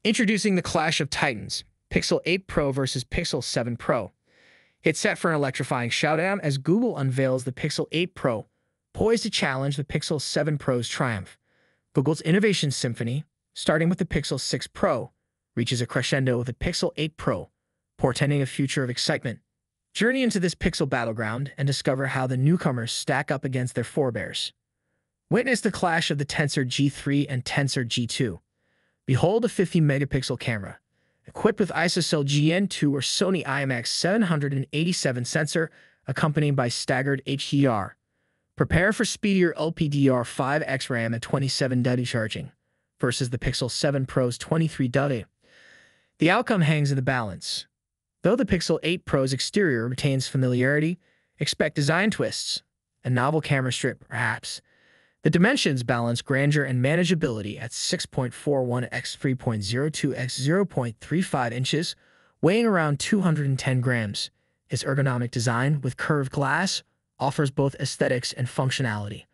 Introducing the clash of titans, Pixel 8 Pro versus Pixel 7 Pro. It's set for an electrifying showdown as Google unveils the Pixel 8 Pro, poised to challenge the Pixel 7 Pro's triumph. Google's innovation symphony, starting with the Pixel 6 Pro, reaches a crescendo with the Pixel 8 Pro, portending a future of excitement. Journey into this Pixel battleground and discover how the newcomers stack up against their forebears. Witness the clash of the Tensor G3 and Tensor G2. Behold a 50-megapixel camera, equipped with ISOCELL GN2 or Sony IMX787 sensor, accompanied by staggered HDR. Prepare for speedier LPDDR5X RAM at 27W charging, versus the Pixel 7 Pro's 23W. The outcome hangs in the balance. Though the Pixel 8 Pro's exterior retains familiarity, expect design twists, a novel camera strip, perhaps. The dimensions balance grandeur and manageability at 6.41 x 3.02 x 0.35 inches, weighing around 210 grams. Its ergonomic design, with curved glass, offers both aesthetics and functionality,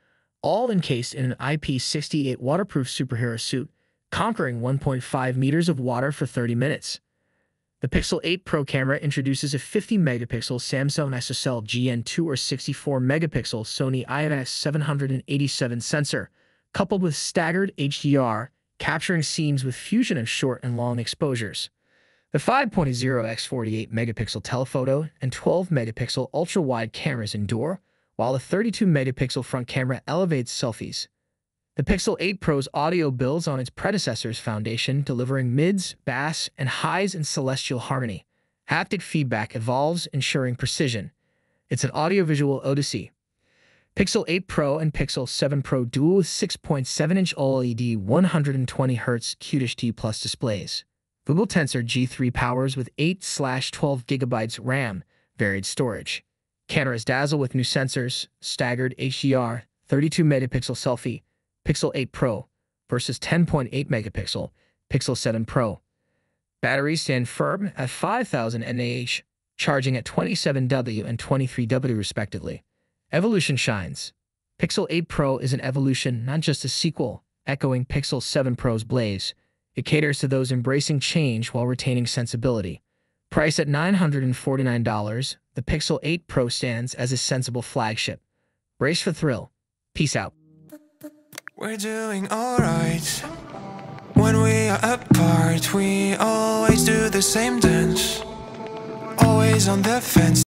all encased in an IP68 waterproof superhero suit, conquering 1.5 meters of water for 30 minutes. The Pixel 8 Pro camera introduces a 50-megapixel Samsung ISOCELL GN2 or 64-megapixel Sony IMX787 sensor, coupled with staggered HDR, capturing scenes with fusion of short and long exposures. The 5.0x 48-megapixel telephoto and 12-megapixel ultra-wide cameras endure, while the 32-megapixel front camera elevates selfies. The Pixel 8 Pro's audio builds on its predecessor's foundation, delivering mids, bass, and highs in celestial harmony. Haptic feedback evolves, ensuring precision. It's an audiovisual odyssey. Pixel 8 Pro and Pixel 7 Pro dual with 6.7-inch OLED 120Hz QHD+ displays. Google Tensor G3 powers with 8/12 GB RAM, varied storage. Cameras dazzle with new sensors, staggered HDR, 32-megapixel selfie. Pixel 8 Pro versus 10.8 megapixel Pixel 7 Pro. Batteries stand firm at 5,000 mAh, charging at 27W and 23W respectively. Evolution shines. Pixel 8 Pro is an evolution, not just a sequel, echoing Pixel 7 Pro's blaze. It caters to those embracing change while retaining sensibility. Priced at $949, the Pixel 8 Pro stands as a sensible flagship. Brace for thrill. Peace out. We're doing alright. When we are apart, we always do the same dance. Always on the fence.